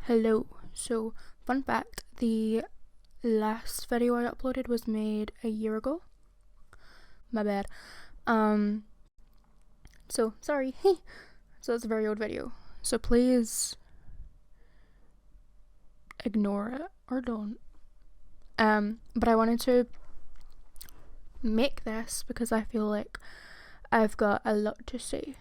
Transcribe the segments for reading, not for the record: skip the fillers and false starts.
Hello. So, fun fact, the last video I uploaded was made a year ago. My bad. So sorry. So it's a very old video. So please ignore it or don't. But I wanted to make this because I feel like I've got a lot to say.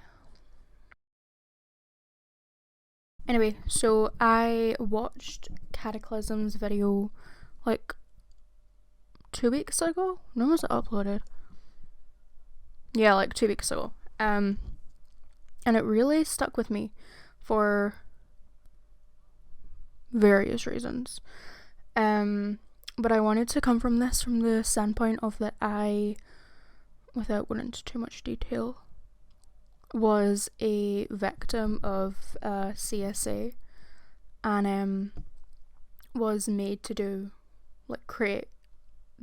Anyway, so I watched Katiclyzm's video like 2 weeks ago. When was it uploaded? Yeah, like 2 weeks ago. And it really stuck with me for various reasons. But I wanted to come from this from the standpoint of that I, without going into too much detail, was a victim of CSA and was made to create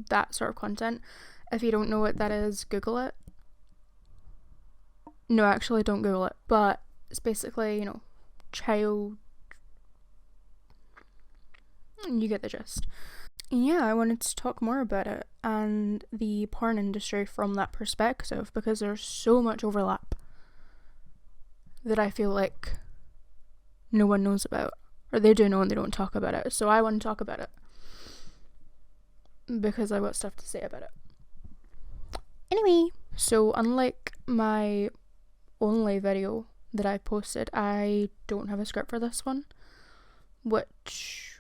that sort of content. If you don't know what that is, Google it. No, actually don't Google it, but it's basically, child, you get the gist. Yeah, I wanted to talk more about it and the porn industry from that perspective because there's so much overlap that I feel like no one knows about, or they do know and they don't talk about it. So I want to talk about it because I've got stuff to say about it. Anyway, so unlike my only video that I posted, I don't have a script for this one, which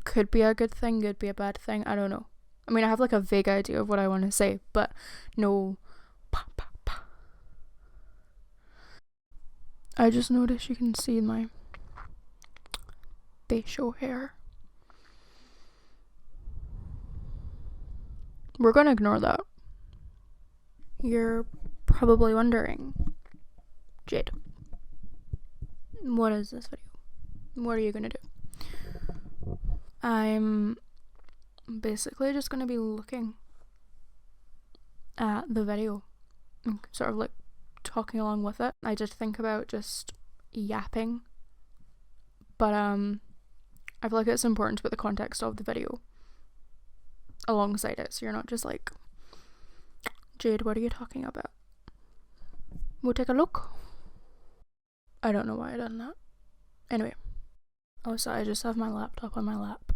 could be a good thing, could be a bad thing, I don't know. I mean, I have like a vague idea of what I want to say, but no. I just noticed you can see my facial hair. We're gonna ignore that. You're probably wondering, Jade, what is this video? What are you gonna do? I'm basically just gonna be looking at the video and sort of like talking along with it. I did think about just yapping, but I feel like it's important to put the context of the video alongside it, so you're not just like, Jade, what are you talking about? We'll take a look. I don't know why I done that. Anyway. Also, I just have my laptop on my lap.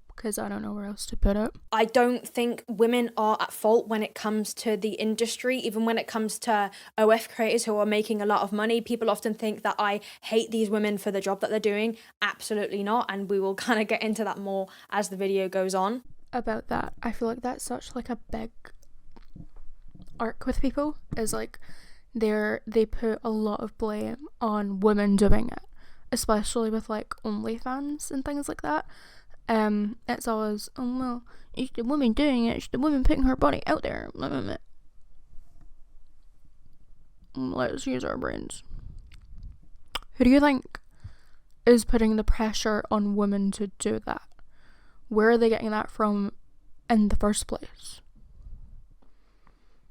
Because I don't know where else to put it. I don't think women are at fault when it comes to the industry, even when it comes to OF creators who are making a lot of money. People often think that I hate these women for the job that they're doing. Absolutely not, and we will kind of get into that more as the video goes on. About that, I feel like that's such like a big arc with people, is like they put a lot of blame on women doing it, especially with like OnlyFans and things like that. It's always, oh well, it's the woman doing it, it's the woman putting her body out there. Let's use our brains. Who do you think is putting the pressure on women to do that? Where are they getting that from in the first place?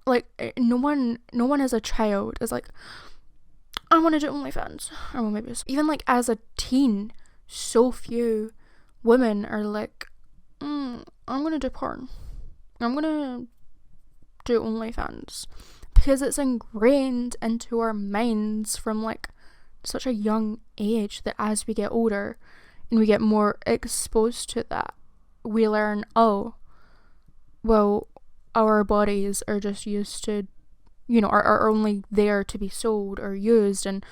Like, no one as a child is like, I want to do OnlyFans. Or well, maybe even like as a teen, so few women are like, I'm gonna do porn. I'm gonna do OnlyFans. Because it's ingrained into our minds from like such a young age that as we get older and we get more exposed to that, we learn, oh, well, our bodies are just used to, are only there to be sold or used, and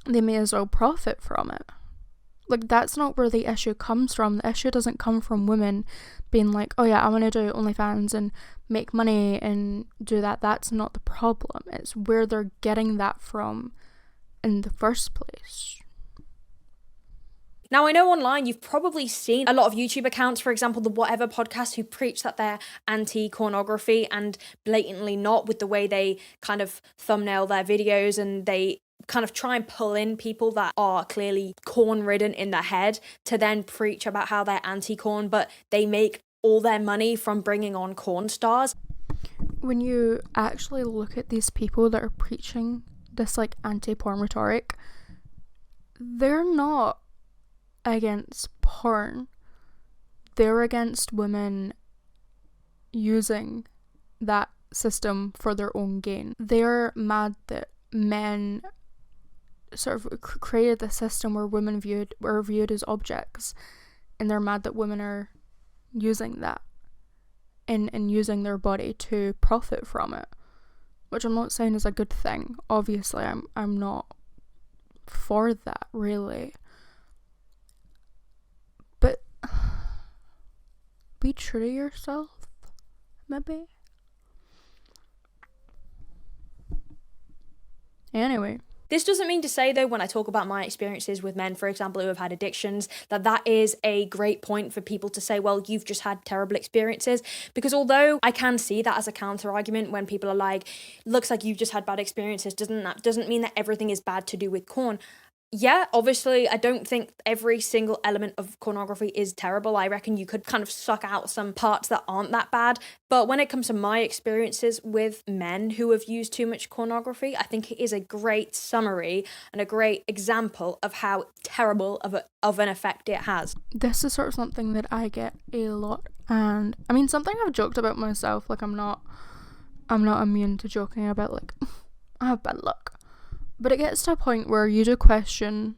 they may as well profit from it. Like, that's not where the issue comes from. The issue doesn't come from women being like, oh yeah, I want to do OnlyFans and make money and do that. That's not the problem. It's where they're getting that from in the first place. Now, I know online you've probably seen a lot of YouTube accounts, for example, the Whatever podcast, who preach that they're anti-pornography and blatantly not, with the way they kind of thumbnail their videos, and they kind of try and pull in people that are clearly corn-ridden in their head to then preach about how they're anti-corn, but they make all their money from bringing on corn stars. When you actually look at these people that are preaching this like anti-porn rhetoric, they're not against porn. They're against women using that system for their own gain. They're mad that men sort of created the system where women were viewed as objects, and they're mad that women are using that and using their body to profit from it, which I'm not saying is a good thing. Obviously, I'm not for that, really. But be true to yourself, maybe. Anyway. This doesn't mean to say, though, when I talk about my experiences with men, for example, who have had addictions, that is a great point for people to say, well, you've just had terrible experiences. Because although I can see that as a counter argument when people are like, looks like you've just had bad experiences, doesn't mean that everything is bad to do with porn. Yeah, obviously, I don't think every single element of pornography is terrible. I reckon you could kind of suck out some parts that aren't that bad. But when it comes to my experiences with men who have used too much pornography, I think it is a great summary and a great example of how terrible of an effect it has. This is sort of something that I get a lot. And I mean, something I've joked about myself. Like, I'm not immune to joking about, like, I have bad luck. But it gets to a point where you do question,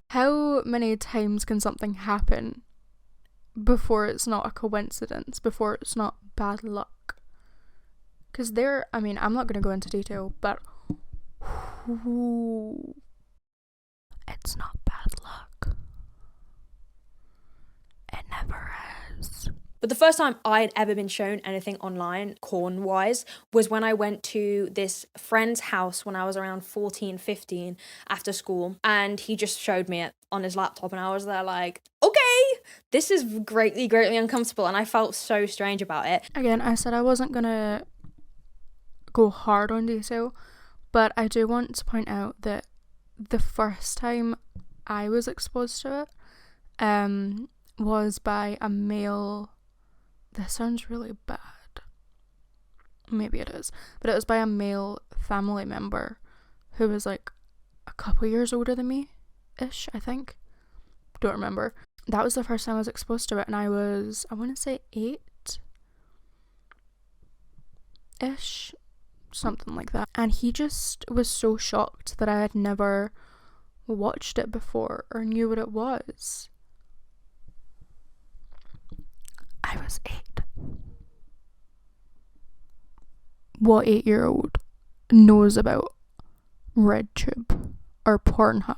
how many times can something happen before it's not a coincidence, before it's not bad luck? Because I'm not going to go into detail, but it's not bad luck. It never is. But the first time I had ever been shown anything online, porn-wise, was when I went to this friend's house when I was around 14, 15 after school. And he just showed me it on his laptop. And I was there like, okay, this is greatly, greatly uncomfortable. And I felt so strange about it. Again, I said I wasn't going to go hard on detail. But I do want to point out that the first time I was exposed to it was by a male... This sounds really bad. Maybe it is. But it was by a male family member who was like a couple years older than me-ish, I think. Don't remember. That was the first time I was exposed to it, and I was, I want to say 8-ish. Something like that. And he just was so shocked that I had never watched it before or knew what it was. I was 8. What 8-year-old knows about RedTube or Pornhub?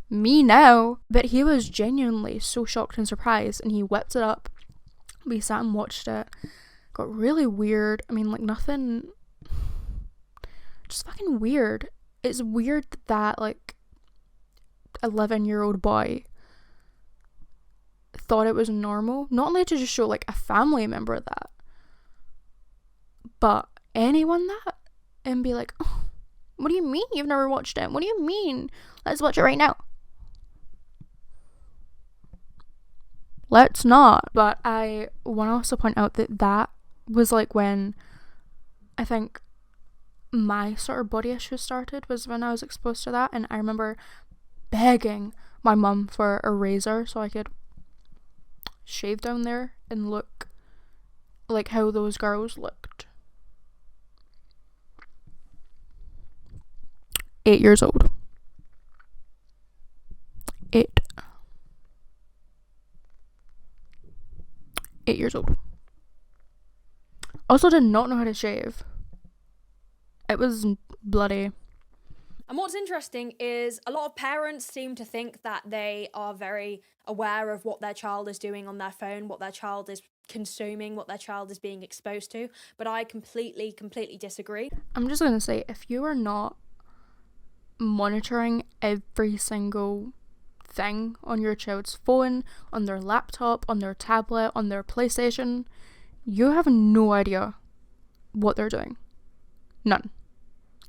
Me now. But he was genuinely so shocked and surprised, and he whipped it up. We sat and watched it. Got really weird. I mean, like, nothing, just fucking weird. It's weird that like 11-year-old boy thought it was normal, not only to just show like a family member that, but anyone that, and be like, oh, what do you mean you've never watched it? What do you mean? Let's watch it right now. Let's not. But I want to also point out that was like when I think my sort of body issues started, was when I was exposed to that. And I remember begging my mum for a razor so I could shave down there and look like how those girls looked. 8 years old. 8 years old. Also did not know how to shave. It was bloody. And what's interesting is a lot of parents seem to think that they are very aware of what their child is doing on their phone, what their child is consuming, what their child is being exposed to. But I completely disagree. I'm just going to say, if you are not monitoring every single thing on your child's phone, on their laptop, on their tablet, on their PlayStation, you have no idea what they're doing. None.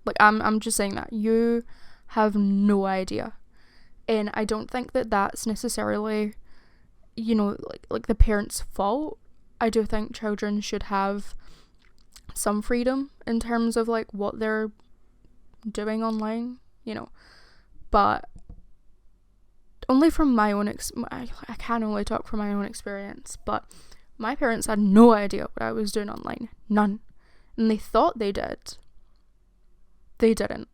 Like, I'm just saying that. You have no idea. And I don't think that that's necessarily, you know, like the parents' fault. I do think children should have some freedom in terms of like what they're doing online, you know, but only from my own I can only talk from my own experience, but my parents had no idea what I was doing online. None. And they thought they did. They didn't.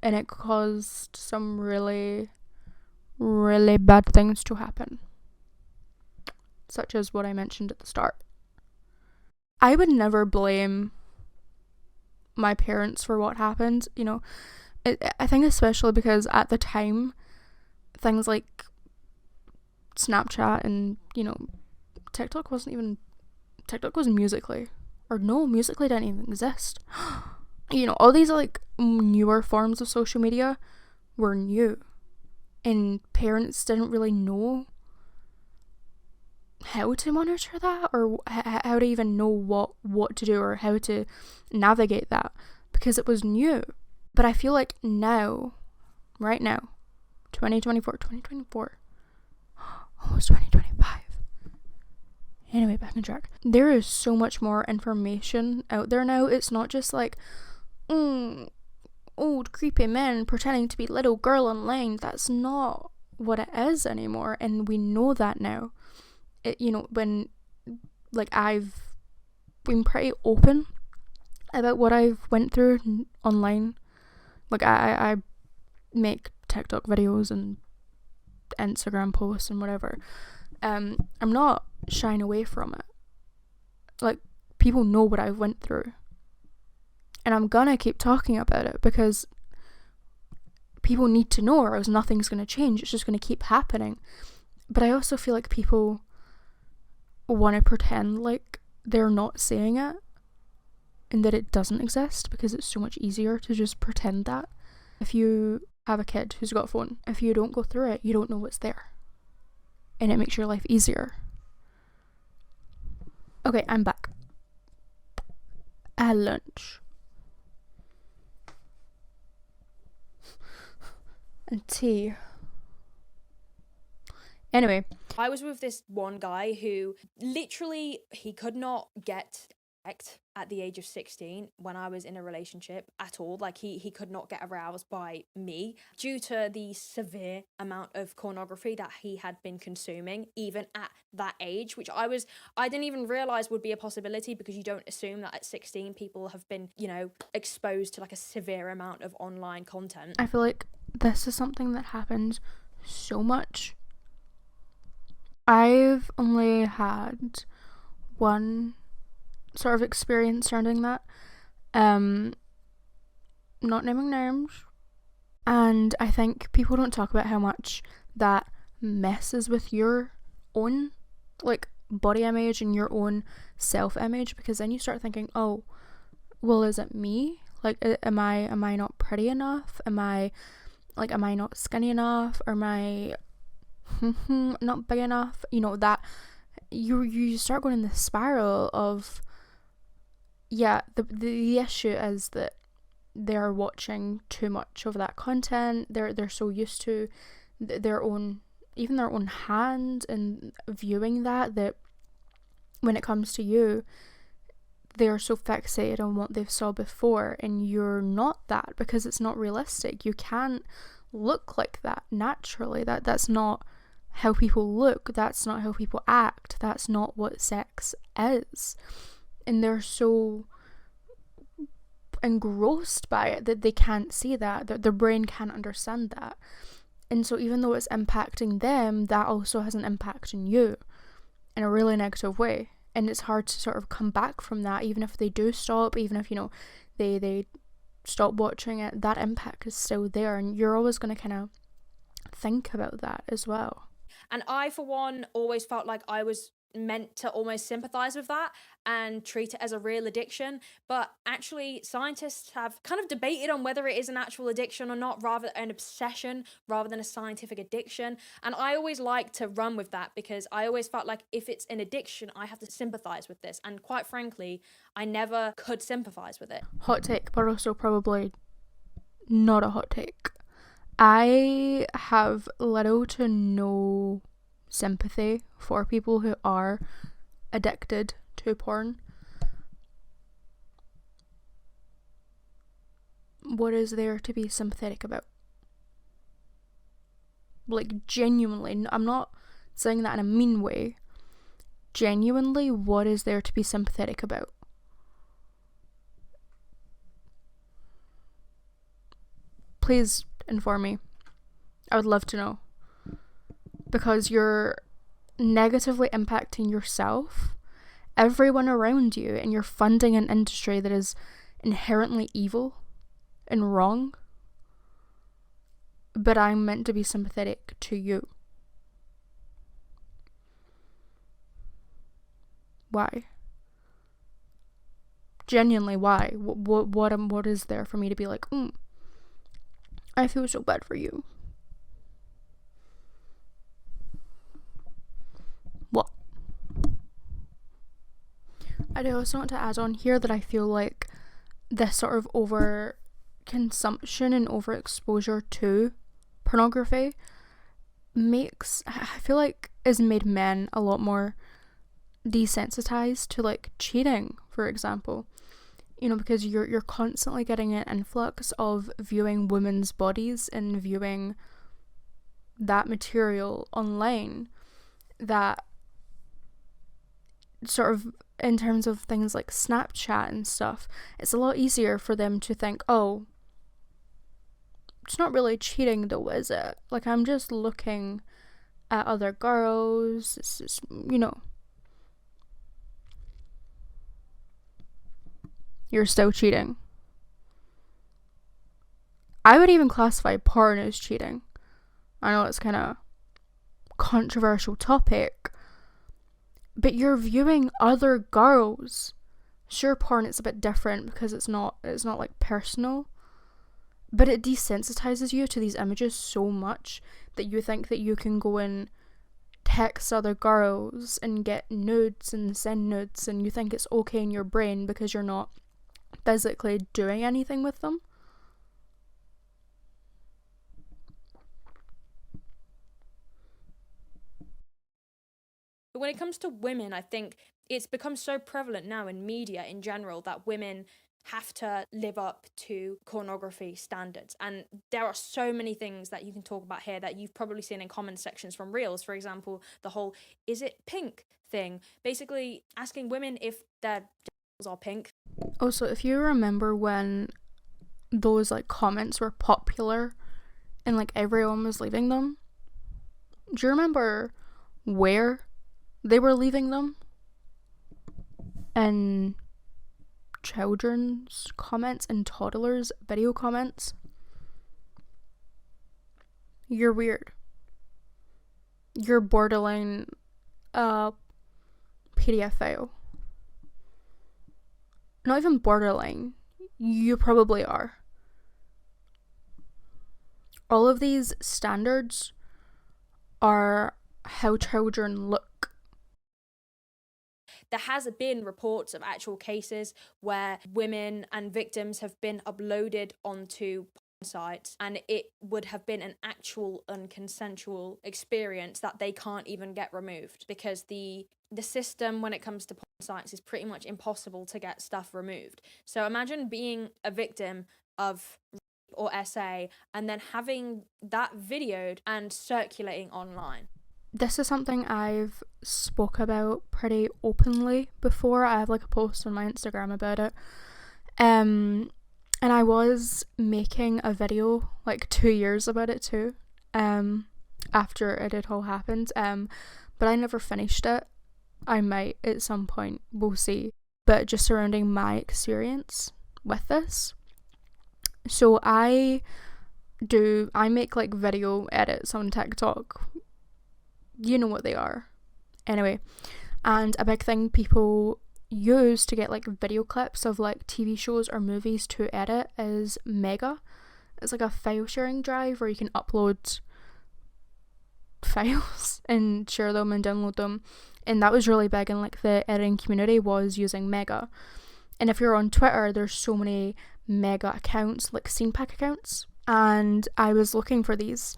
And it caused some really, really bad things to happen. Such as what I mentioned at the start. I would never blame my parents for what happened, you know. I think especially because at the time, things like Snapchat and, you know, TikTok was Musical.ly. Or no, Musical.ly didn't even exist. You know, all these like newer forms of social media were new. And parents didn't really know how to monitor that, or how to even know what to do, or how to navigate that, because it was new. But I feel like now, right now, 2024, almost 2025. Anyway, back on track. There is so much more information out there now. It's not just like, old creepy men pretending to be little girl online. That's not what it is anymore, and we know that now. You know, when like I've been pretty open about what I've went through online. Like I make TikTok videos and Instagram posts and whatever. I'm not shying away from it. Like, people know what I went through, and I'm gonna keep talking about it because people need to know, or else nothing's gonna change. It's just gonna keep happening. But I also feel like people want to pretend like they're not saying it and that it doesn't exist, because it's so much easier to just pretend that. If you have a kid who's got a phone, if you don't go through it, you don't know what's there, and it makes your life easier. Okay, I'm back. I had lunch and tea. Anyway, I was with this one guy who literally, he could not get at the age of 16 when I was in a relationship at all. Like, he could not get aroused by me due to the severe amount of pornography that he had been consuming even at that age, which I didn't even realize would be a possibility, because you don't assume that at 16 people have been, you know, exposed to like a severe amount of online content. I feel like this is something that happens so much. I've only had one sort of experience surrounding that, not naming names, and I think people don't talk about how much that messes with your own like body image and your own self-image, because then you start thinking, oh, well, is it me? Like, am I not pretty enough? Am I not skinny enough? Or am I not big enough? You know, that you start going in this spiral of, yeah, the issue is that they're watching too much of that content. They're so used to their own hand and viewing that when it comes to you, they're so fixated on what they've saw before, and you're not that, because it's not realistic. You can't look like that naturally. That's not how people look. That's not how people act. That's not what sex is. And they're so engrossed by it that they can't see that their brain can't understand that. And so even though it's impacting them, that also has an impact on you in a really negative way. And it's hard to sort of come back from that, even if they do stop, even if, you know, they stop watching it, that impact is still there, and you're always going to kind of think about that as well. And I, for one, always felt like I was meant to almost sympathize with that and treat it as a real addiction. But actually, scientists have kind of debated on whether it is an actual addiction or not, rather an obsession rather than a scientific addiction. And I always like to run with that, because I always felt like if it's an addiction, I have to sympathize with this. And quite frankly, I never could sympathize with it. Hot take, but also probably not a hot take. I have little to no sympathy for people who are addicted to porn. what is there to be sympathetic about? Like, genuinely, I'm not saying that in a mean way. Genuinely, what is there to be sympathetic about? Please inform me. I would love to know. Because you're negatively impacting yourself, everyone around you, and you're funding an industry that is inherently evil and wrong. But I'm meant to be sympathetic to you. Why? Genuinely, why? What is there for me to be like, I feel so bad for you? What? I do also want to add on here that I feel like this sort of over consumption and overexposure to pornography I feel like has made men a lot more desensitized to like cheating, for example. You know, because you're constantly getting an influx of viewing women's bodies and viewing that material online, that sort of, in terms of things like Snapchat and stuff, it's a lot easier for them to think, oh, it's not really cheating though, is it? Like, I'm just looking at other girls, it's just, you know. You're still cheating. I would even classify porn as cheating. I know it's kind of controversial topic, but you're viewing other girls. Sure, porn, it's a bit different because it's not like personal, but it desensitizes you to these images so much that you think that you can go and text other girls and get nudes and send nudes, and you think it's okay in your brain because you're not physically doing anything with them. But when it comes to women, I think it's become so prevalent now in media in general that women have to live up to pornography standards. And there are so many things that you can talk about here that you've probably seen in comment sections from reels. For example, the whole "is it pink" thing, basically asking women if their genitals are pink. Also, if you remember when those like comments were popular and like everyone was leaving them, do you remember where they were leaving them? In children's comments and toddlers' video comments. You're weird. You're borderline PDF file. Not even borderline. You probably are. All of these standards are how children look. There has been reports of actual cases where women and victims have been uploaded onto porn sites, and it would have been an actual unconsensual experience that they can't even get removed, because the system when it comes to porn sites is pretty much impossible to get stuff removed. So imagine being a victim of rape or SA and then having that videoed and circulating online. This is something I've spoke about pretty openly before. I have like a post on my Instagram about it. And I was making a video like 2 years about it too, after it had all happened. But I never finished it. I might at some point, we'll see. But just surrounding my experience with this. So I make like video edits on TikTok. You know what they are. Anyway, and a big thing people use to get like video clips of like TV shows or movies to edit is Mega. It's like a file sharing drive where you can upload files and share them and download them. And that was really big in like the editing community, was using Mega. And if you're on Twitter, there's so many Mega accounts, like scene pack accounts. And I was looking for these,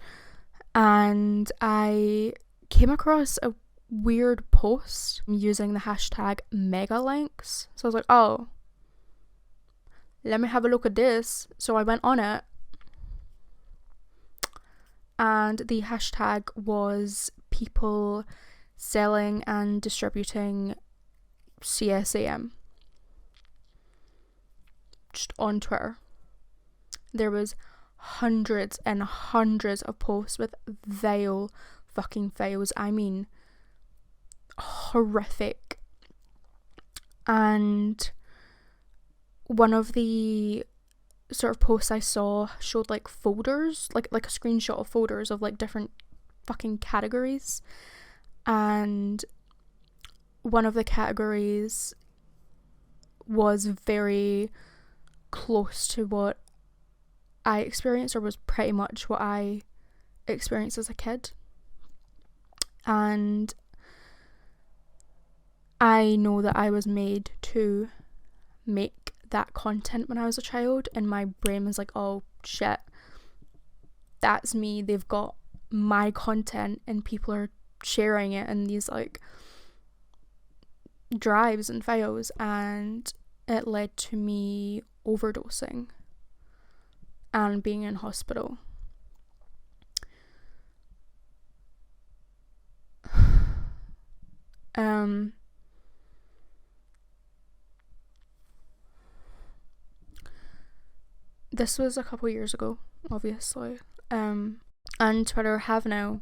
and I came across a weird post using the hashtag mega links. So I was like, oh, let me have a look at this. So I went on it, and the hashtag was people selling and distributing CSAM just on Twitter. There was hundreds and hundreds of posts with vile fucking fails. I mean, horrific. And one of the sort of posts I saw showed like folders, like a screenshot of folders of like different fucking categories, and one of the categories was very close to what I experienced, or was pretty much what I experienced as a kid. And I know that I was made to make that content when I was a child, and my brain was like, oh shit, that's me. They've got my content and people are sharing it in these like drives and files, and it led to me overdosing and being in hospital. This was a couple years ago, obviously. And Twitter have now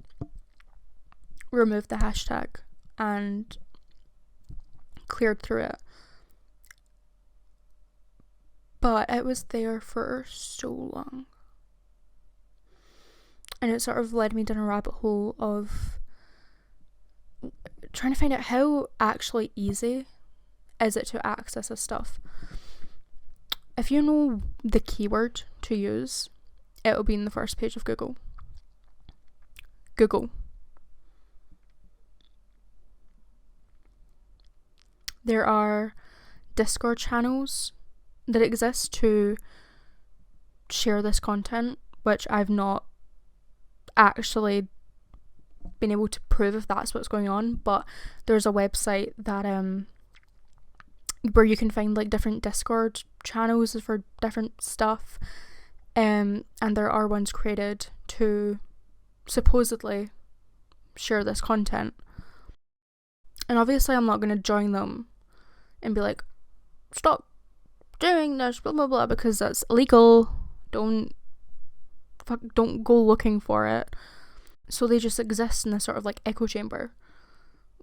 removed the hashtag and cleared through it. But it was there for so long. And it sort of led me down a rabbit hole of trying to find out how actually easy is it to access this stuff. If you know the keyword to use, it will be in the first page of Google. There are Discord channels that exist to share this content, which I've not actually been able to prove if that's what's going on, but there's a website that where you can find like different Discord channels for different stuff, and there are ones created to supposedly share this content. And obviously I'm not going to join them and be like, stop doing this, blah blah blah, because that's illegal. Don't go looking for it. So they just exist in this sort of like echo chamber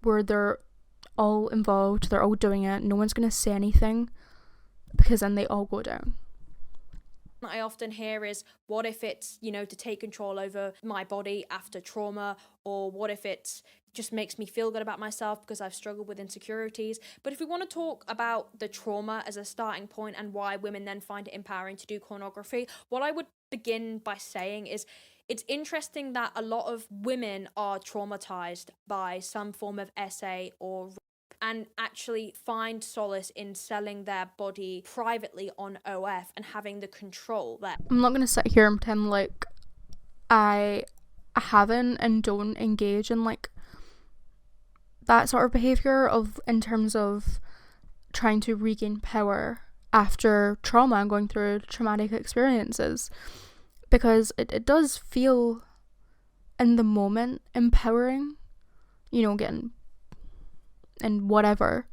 where they're all involved, they're all doing it, no one's gonna say anything, because then they all go down. I often hear is, what if it's, to take control over my body after trauma, or what if it's just makes me feel good about myself because I've struggled with insecurities. But if we want to talk about the trauma as a starting point and why women then find it empowering to do pornography, what I would begin by saying is, it's interesting that a lot of women are traumatized by some form of SA or rape, and actually find solace in selling their body privately on OF and having the control there. I'm not going to sit here and pretend like I haven't and don't engage in like that sort of behaviour in terms of trying to regain power after trauma and going through traumatic experiences, because it does feel in the moment empowering, getting and whatever,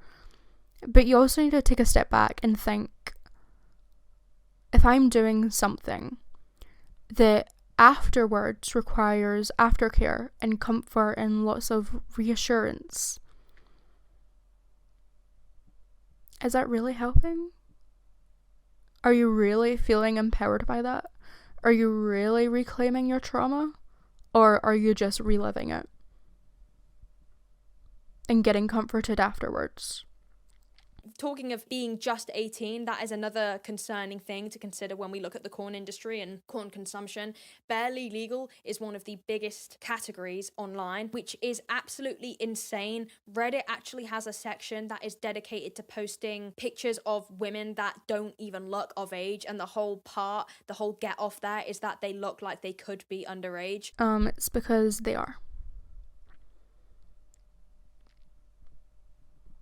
but you also need to take a step back and think, if I'm doing something that afterwards requires aftercare and comfort and lots of reassurance, is that really helping? Are you really feeling empowered by that? Are you really reclaiming your trauma? Or are you just reliving it and getting comforted afterwards? Talking of being just 18, that is another concerning thing to consider when we look at the porn industry and porn consumption. Barely legal is one of the biggest categories online, which is absolutely insane. Reddit actually has a section that is dedicated to posting pictures of women that don't even look of age, and the whole get off there is that they look like they could be underage. It's because they are.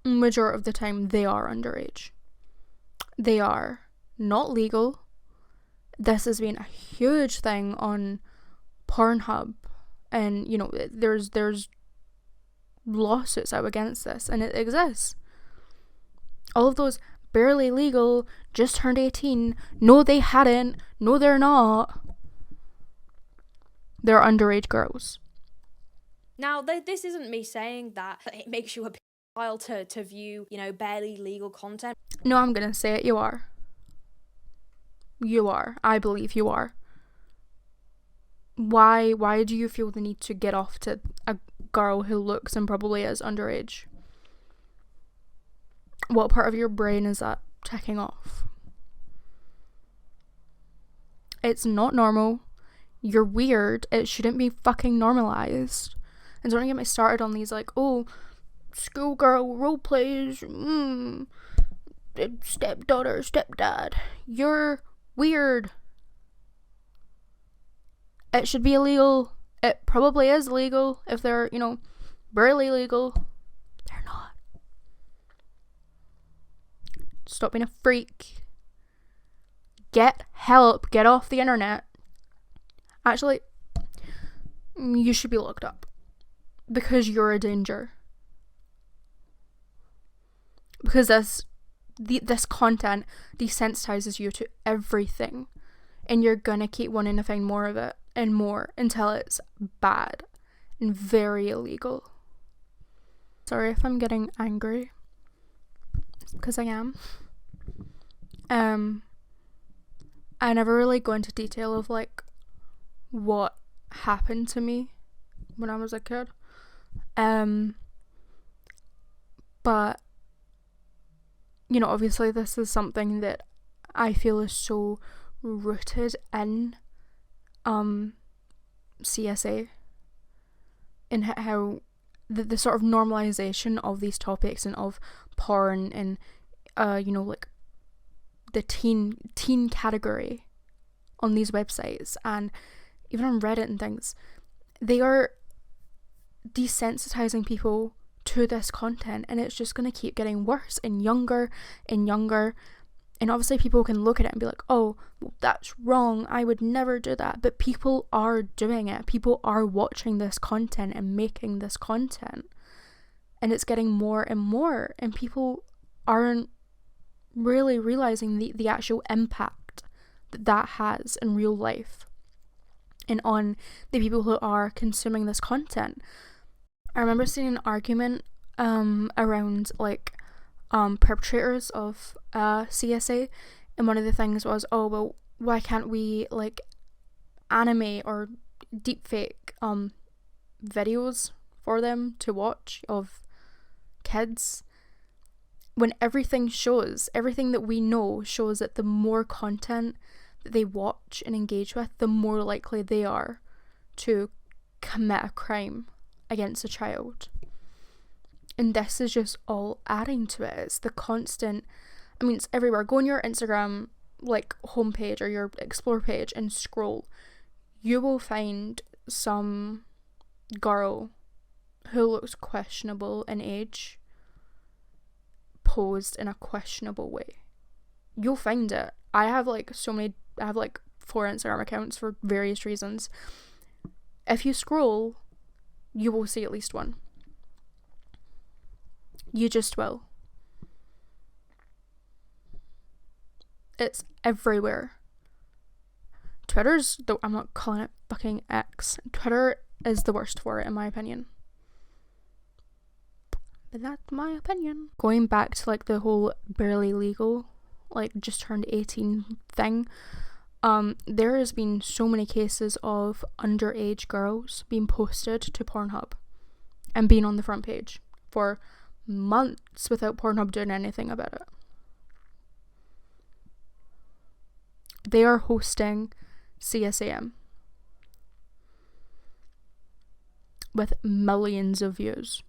Majority of the time they are underage. They are. not legal. This has been a huge thing on Pornhub, and you know, there's lawsuits out against this, and it exists. All of those barely legal, just turned 18, no they hadn't, no they're not, they're underage girls. Now, this isn't me saying that it makes you a pedophile to view, you know, barely legal content. No, I'm gonna say it, you are. You are. I believe you are. Why do you feel the need to get off to a girl who looks and probably is underage? What part of your brain is that ticking off? It's not normal. You're weird. It shouldn't be fucking normalized. And don't get me started on these like, oh, schoolgirl role plays, stepdaughter, stepdad. You're weird. It should be illegal. It probably is legal if they're, you know, barely legal. They're not. Stop being a freak. Get help. Get off the internet. Actually, you should be locked up because you're a danger. Because this content desensitizes you to everything, and you're gonna keep wanting to find more of it and more until it's bad and very illegal. Sorry if I'm getting angry, because I am. I never really go into detail of like what happened to me when I was a kid, but you know, obviously this is something that I feel is so rooted in CSA, in how the sort of normalization of these topics and of porn and you know, like the teen category on these websites and even on Reddit and things. They are desensitizing people to this content, and it's just going to keep getting worse and younger and younger. And obviously people can look at it and be like, oh, well, that's wrong, I would never do that. But people are doing it. People are watching this content and making this content, and it's getting more and more, and people aren't really realizing the actual impact that has in real life and on the people who are consuming this content. I remember seeing an argument around like perpetrators of CSA, and one of the things was, oh well, why can't we like animate or deepfake videos for them to watch of kids, when everything that we know shows that the more content that they watch and engage with, the more likely they are to commit a crime against a child. And this is just all adding to it. It's the constant, I mean, it's everywhere. Go on your Instagram like homepage or your explore page and scroll. You will find some girl who looks questionable in age posed in a questionable way. You'll find it. I have like 4 Instagram accounts for various reasons. If you scroll, you will see at least one. You just will. It's everywhere. I'm not calling it fucking X. Twitter is the worst for it, in my opinion. But that's my opinion. Going back to like the whole barely legal, like just turned 18 thing, there has been so many cases of underage girls being posted to Pornhub and being on the front page for months without Pornhub doing anything about it. They are hosting CSAM with millions of views.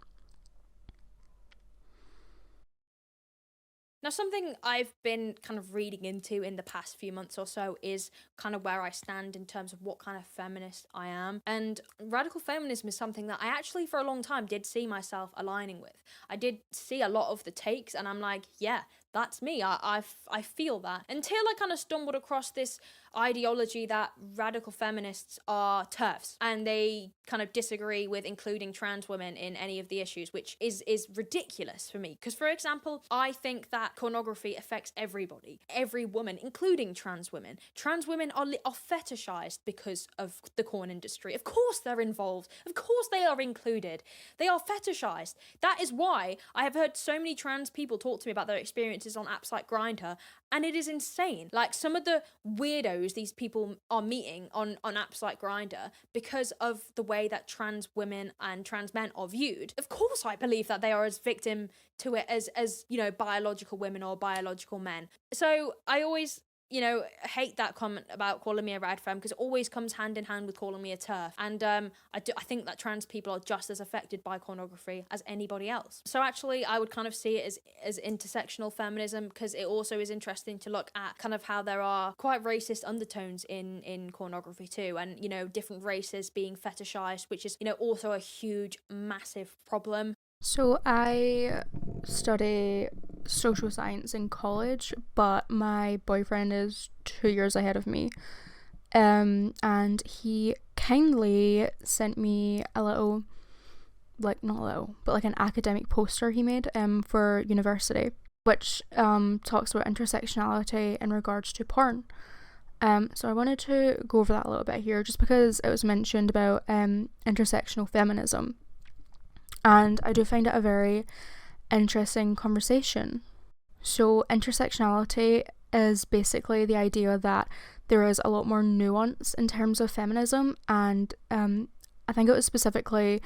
Now, something I've been kind of reading into in the past few months or so is kind of where I stand in terms of what kind of feminist I am. And radical feminism is something that I actually for a long time did see myself aligning with. I did see a lot of the takes and I'm like, yeah, that's me. I feel that. Until I kind of stumbled across this ideology that radical feminists are TERFs and they kind of disagree with including trans women in any of the issues, which is ridiculous for me. Because, for example, I think that pornography affects everybody, every woman, including trans women. Trans women are fetishized because of the porn industry. Of course they're involved. Of course they are included. They are fetishized. That is why I have heard so many trans people talk to me about their experiences on apps like Grindr, and it is insane. Like, some of the weirdos these people are meeting on apps like Grindr, because of the way that trans women and trans men are viewed. Of course I believe that they are as victim to it as you know, biological women or biological men. So I always, you know, hate that comment about calling me a rad femme, because it always comes hand in hand with calling me a TERF. And I think that trans people are just as affected by pornography as anybody else. So actually, I would kind of see it as intersectional feminism, because it also is interesting to look at kind of how there are quite racist undertones in pornography too, and, you know, different races being fetishized, which is, you know, also a huge, massive problem. So I study social science in college, but my boyfriend is 2 years ahead of me. And he kindly sent me a little, like, not a little, but like an academic poster he made for university, which talks about intersectionality in regards to porn. So I wanted to go over that a little bit here, just because it was mentioned about intersectional feminism. And I do find it a very interesting conversation. So intersectionality is basically the idea that there is a lot more nuance in terms of feminism, and I think it was specifically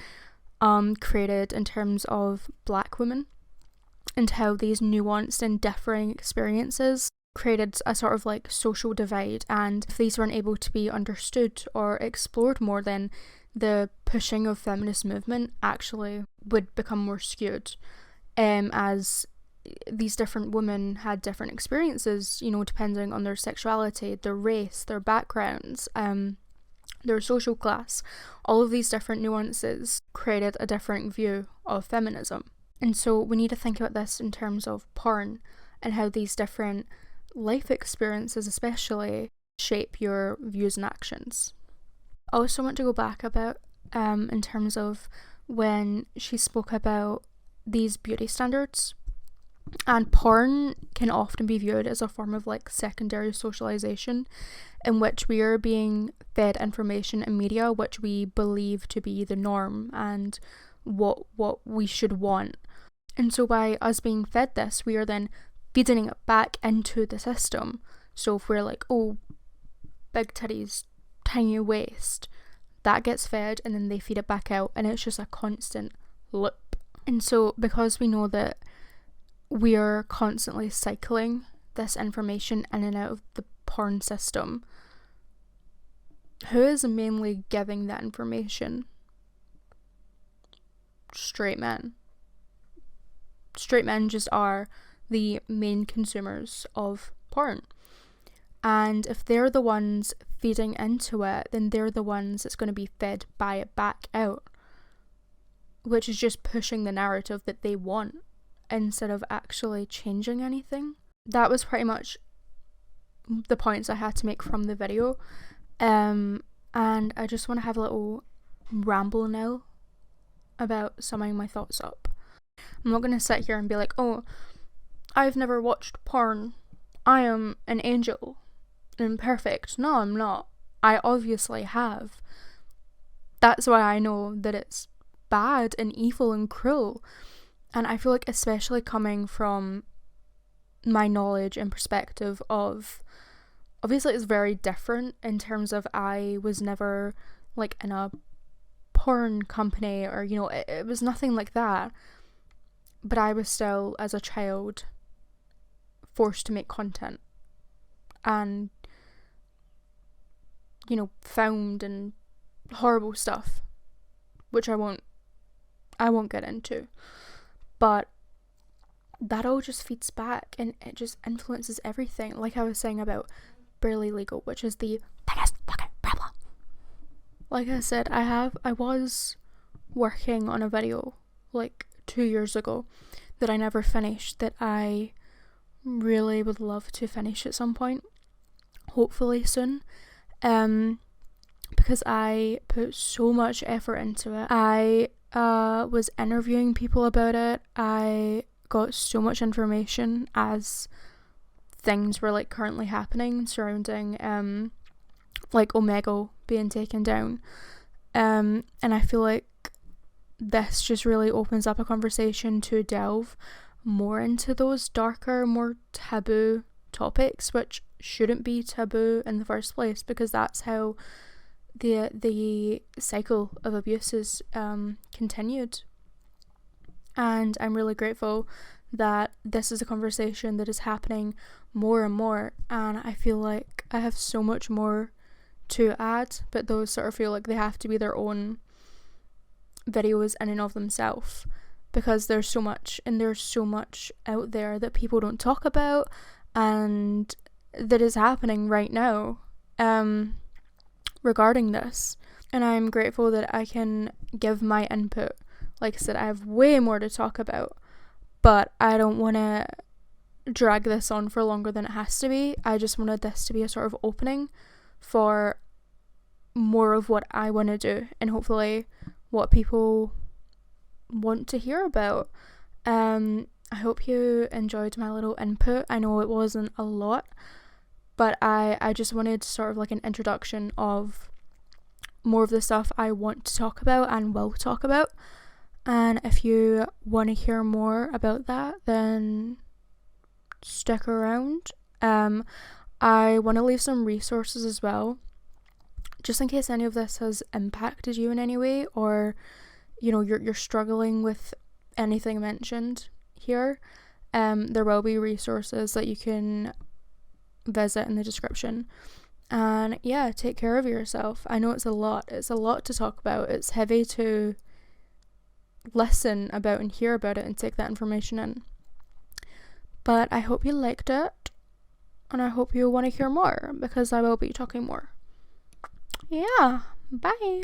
created in terms of Black women, and how these nuanced and differing experiences created a sort of like social divide, and if these weren't able to be understood or explored more, then the pushing of feminist movement actually would become more skewed, as these different women had different experiences, you know, depending on their sexuality, their race, their backgrounds, their social class. All of these different nuances created a different view of feminism. And so we need to think about this in terms of porn, and how these different life experiences especially shape your views and actions. I also want to go back about in terms of when she spoke about these beauty standards, and porn can often be viewed as a form of like secondary socialization, in which we are being fed information and media which we believe to be the norm and what we should want. And so by us being fed this, we are then feeding it back into the system. So if we're like, oh, big titties, tiny waist, that gets fed and then they feed it back out, and it's just a constant loop. And so because we know that we are constantly cycling this information in and out of the porn system, who is mainly giving that information? Straight men. Straight men just are the main consumers of porn. And if they're the ones feeding into it, then they're the ones that's going to be fed by it back out, which is just pushing the narrative that they want instead of actually changing anything. That was pretty much the points I had to make from the video. And I just want to have a little ramble now about summing my thoughts up. I'm not going to sit here and be like, oh, I've never watched porn, I am an angel and perfect. No, I'm not. I obviously have. That's why I know that it's bad and evil and cruel. And I feel like, especially coming from my knowledge and perspective of, obviously it's very different in terms of I was never like in a porn company, or, you know, it was nothing like that. But I was still, as a child, forced to make content and, you know, found and horrible stuff, which I won't get into. But that all just feeds back, and it just influences everything. Like I was saying about Barely Legal, which is the biggest fucking problem. Like I said, I was working on a video like 2 years ago that I never finished, that I really would love to finish at some point, hopefully soon, because I put so much effort into it. I was interviewing people about it. I got so much information as things were like currently happening surrounding like Omegle being taken down, and I feel like this just really opens up a conversation to delve more into those darker, more taboo topics, which shouldn't be taboo in the first place, because that's how the cycle of abuse is continued. And I'm really grateful that this is a conversation that is happening more and more, and I feel like I have so much more to add, but those sort of feel like they have to be their own videos in and of themselves, because there's so much out there that people don't talk about and that is happening right now regarding this. And I'm grateful that I can give my input. Like I said, I have way more to talk about, but I don't want to drag this on for longer than it has to be. I just wanted this to be a sort of opening for more of what I want to do, and hopefully what people want to hear about. I hope you enjoyed my little input. I know it wasn't a lot, but I just wanted sort of like an introduction of more of the stuff I want to talk about and will talk about. And if you want to hear more about that, then stick around. I want to leave some resources as well, just in case any of this has impacted you in any way, or you know, you're struggling with anything mentioned here. There will be resources that you can visit in the description. And yeah, take care of yourself. I know it's a lot to talk about. It's heavy to listen about and hear about it and take that information in, but I hope you liked it, and I hope you want to hear more, because I will be talking more. Yeah, bye.